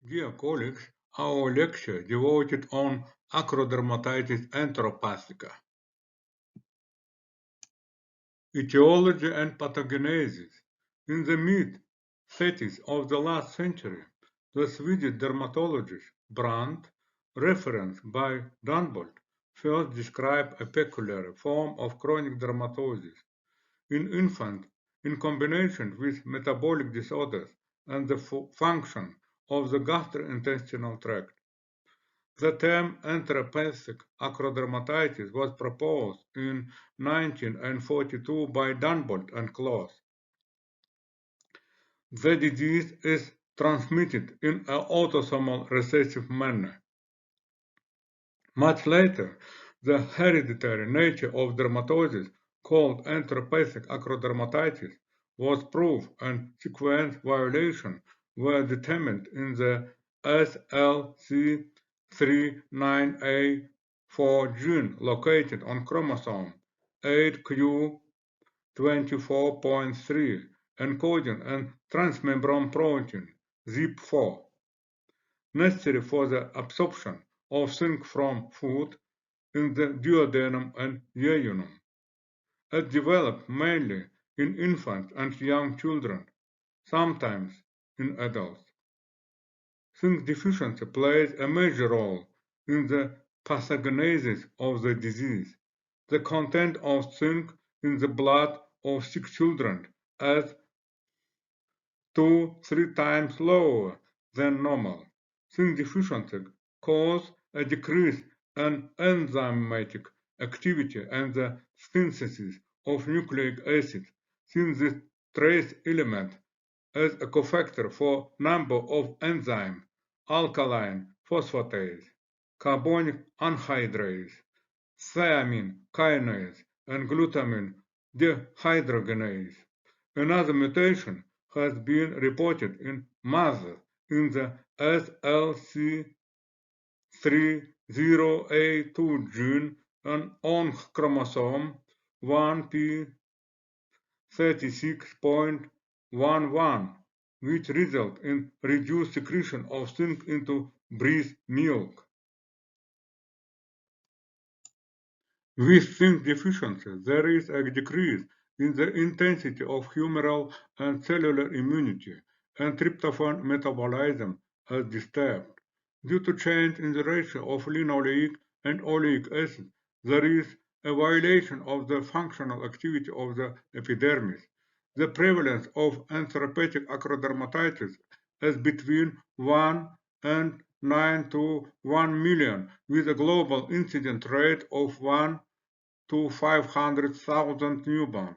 Dear colleagues, our lecture devoted on Acrodermatitis Enteropathica, etiology and pathogenesis. In the mid-30s of the last century, the Swedish dermatologist Brandt, referenced by Dunbolt, first described a peculiar form of chronic dermatosis in infants in combination with metabolic disorders and the function of the gastrointestinal tract. The term enteropathic acrodermatitis was proposed in 1942 by Dunbolt and Claus. The disease is transmitted in an autosomal recessive manner. Much later, the hereditary nature of dermatosis, called enteropathic acrodermatitis, was proved and sequence violations were determined in the SLC39A4 gene located on chromosome 8q24.3, encoding a transmembrane protein, ZIP4, necessary for the absorption of zinc from food in the duodenum and jejunum. It develops mainly in infants and young children, sometimes in adults. Zinc deficiency plays a major role in the pathogenesis of the disease. The content of zinc in the blood of sick children is 2-3 times lower than normal. Zinc deficiency causes a decrease in enzymatic activity and the synthesis of nucleic acid, since this trace element is a cofactor for a number of enzymes: alkaline phosphatase, carbonic anhydrase, thiamine kinase, and glutamine dehydrogenase. Another mutation has been reported in mothers in the SLC30A2 gene and on chromosome 1p36.11, which result in reduced secretion of zinc into breast milk. With zinc deficiency, there is a decrease in the intensity of humoral and cellular immunity, and tryptophan metabolism is disturbed. Due to change in the ratio of linoleic and oleic acid, there is a violation of the functional activity of the epidermis. The prevalence of enteropathic acrodermatitis is between 1 and 9 to 1 million, with a global incidence rate of 1 to 500,000 newborns.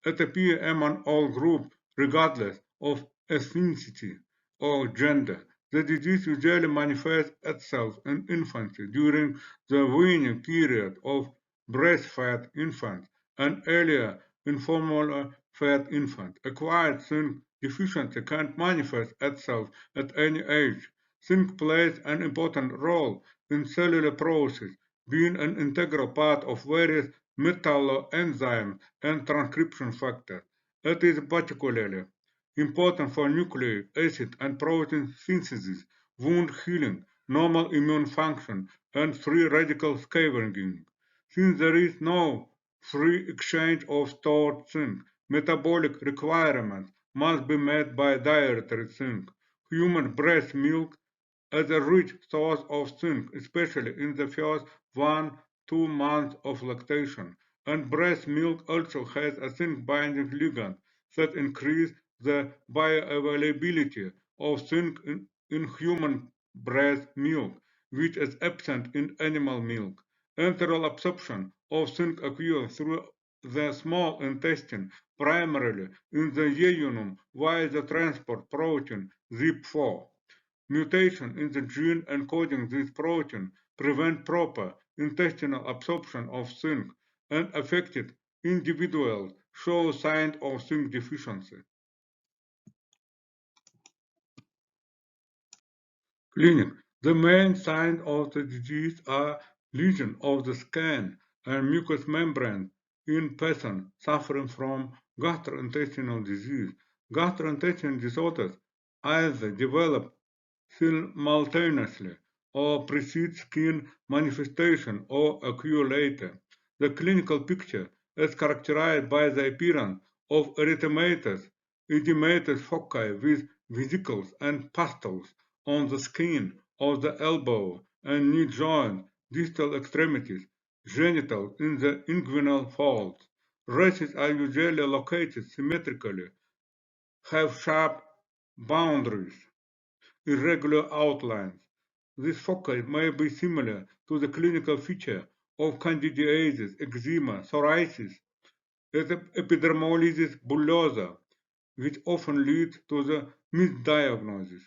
It appears among all groups, regardless of ethnicity or gender. The disease usually manifests itself in infancy during the weaning period of breastfed infants and earlier in formula-fed infants. Acquired zinc deficiency can manifest itself at any age. Zinc plays an important role in cellular process, being an integral part of various metalloenzymes and transcription factors. It is particularly important for nucleic acid and protein synthesis, wound healing, normal immune function, and free radical scavenging. Since there is no free exchange of stored zinc, metabolic requirements must be met by dietary zinc. Human breast milk is a rich source of zinc, especially in the first 1-2 months of lactation, and breast milk also has a zinc-binding ligand that increases the bioavailability of zinc in human breast milk, which is absent in animal milk. Enteral absorption of zinc occurs through the small intestine, primarily in the jejunum via the transport protein ZIP4. Mutation in the gene encoding this protein prevent proper intestinal absorption of zinc, and affected individuals show signs of zinc deficiency. Clinic. The main signs of the disease are lesion of the skin and mucous membrane in persons suffering from gastrointestinal disease. Gastrointestinal disorders either develop simultaneously or precedes skin manifestation or occur later. The clinical picture is characterized by the appearance of edematous foci with vesicles and pustules on the skin of the elbow and knee joint, distal extremities, genitals in the inguinal folds. Races are usually located symmetrically, have sharp boundaries, irregular outlines. This foci may be similar to the clinical feature of candidiasis, eczema, psoriasis, epidermolysis bullosa, which often leads to the misdiagnosis.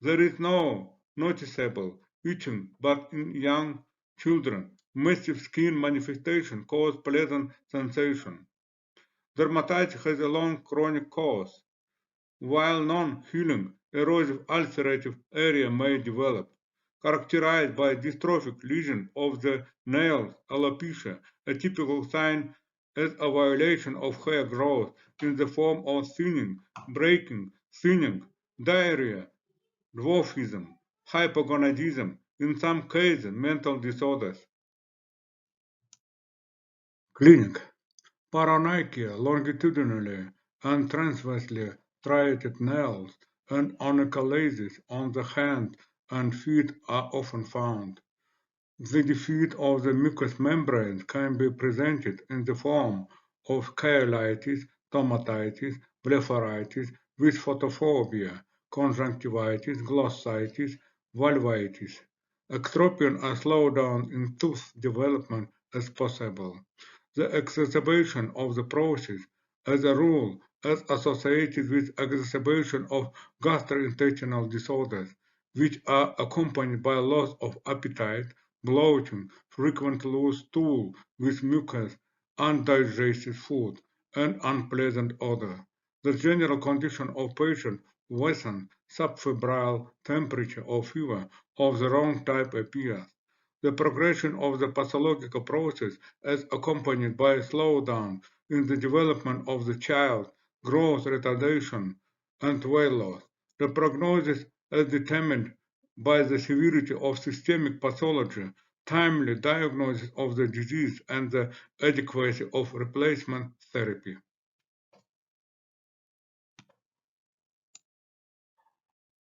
There is no noticeable itching, but in young children, massive skin manifestation cause pleasant sensation. Dermatitis has a long chronic course. While non-healing, erosive ulcerative area may develop, characterized by dystrophic lesion of the nails, alopecia. A typical sign is a violation of hair growth in the form of thinning, breaking, thinning, diarrhea, dwarfism, hypogonadism, in some cases mental disorders. Clinic. Paronychia longitudinally and transversely striated nails and onycholasis on the hand and feet are often found. The defeat of the mucous membranes can be presented in the form of cheilitis, stomatitis, blepharitis with photophobia, conjunctivitis, glossitis, valvitis. Ectropion are slowed down in tooth development as possible. The exacerbation of the process, as a rule, is associated with exacerbation of gastrointestinal disorders, which are accompanied by loss of appetite, bloating, frequent loose stool with mucus, undigested food, and unpleasant odor. The general condition of patient worsen, subfebrile temperature or fever of the wrong type appears. The progression of the pathological process is accompanied by a slowdown in the development of the child, growth retardation, and weight loss. The prognosis is determined by the severity of systemic pathology, timely diagnosis of the disease, and the adequacy of replacement therapy.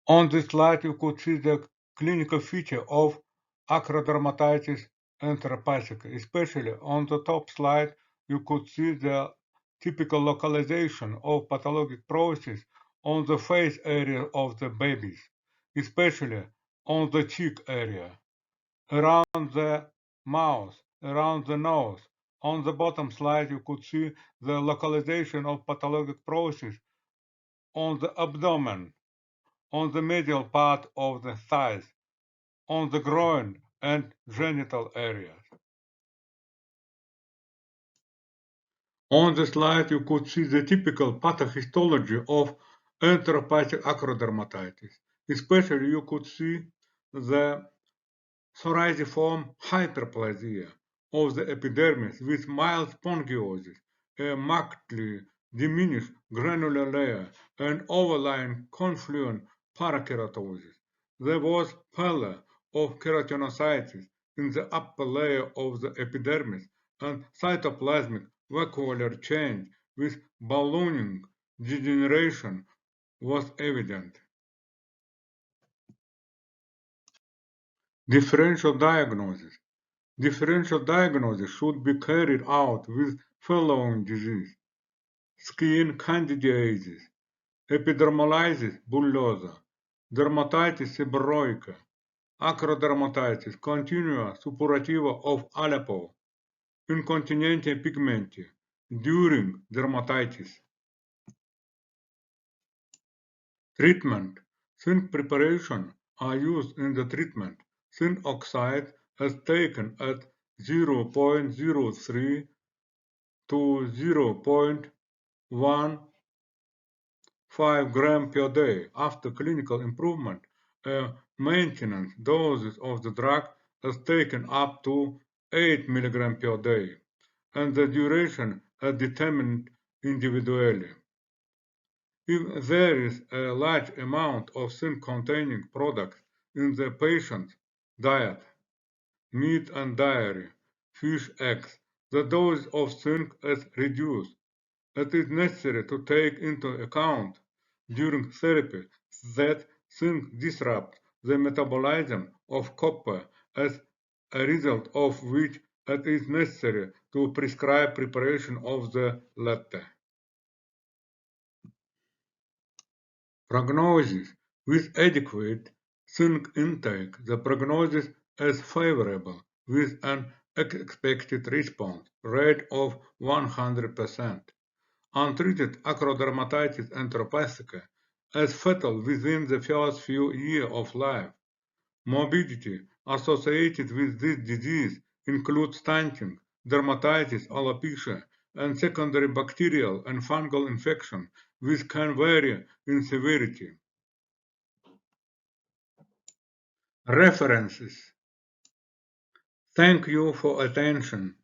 On this slide, you could see the clinical feature of Acrodermatitis Enteropathica. Especially on the top slide, you could see the typical localization of pathologic process on the face area of the babies, especially on the cheek area, around the mouth, around the nose. On the bottom slide, you could see the localization of pathologic process on the abdomen, on the medial part of the thighs, on the groin and genital areas. On the slide, you could see the typical pathophysiology of enteropathic acrodermatitis. Especially, you could see the psoriasiform hyperplasia of the epidermis with mild spongiosis, a markedly diminished granular layer, and overlying confluent parakeratosis. There was pallor of keratinocytes in the upper layer of the epidermis, and cytoplasmic vacuolar change with ballooning degeneration was evident. Differential diagnosis. Differential diagnosis should be carried out with following disease: skin candidiasis, epidermolysis bullosa, dermatitis seborrhoica, acrodermatitis continua suppurativa of Aleppo, incontinentia pigmentia during dermatitis. Treatment. Zinc preparation are used in the treatment. Zinc oxide is taken at 0.03 to 0.15 gram per day. After clinical improvement, a maintenance doses of the drug is taken up to 8 mg per day, and the duration is determined individually. If there is a large amount of zinc-containing products in the patient's diet, meat and dairy, fish, eggs, the dose of zinc is reduced. It is necessary to take into account during therapy that zinc disrupts the metabolism of copper, as a result of which it is necessary to prescribe preparation of the latter. Prognosis: with adequate zinc intake, the prognosis is favorable, with an expected response rate of 100%. Untreated acrodermatitis enteropathica is fatal within the first few years of life. Morbidity associated with this disease includes stunting, dermatitis, alopecia, and secondary bacterial and fungal infection, which can vary in severity. References. Thank you for attention.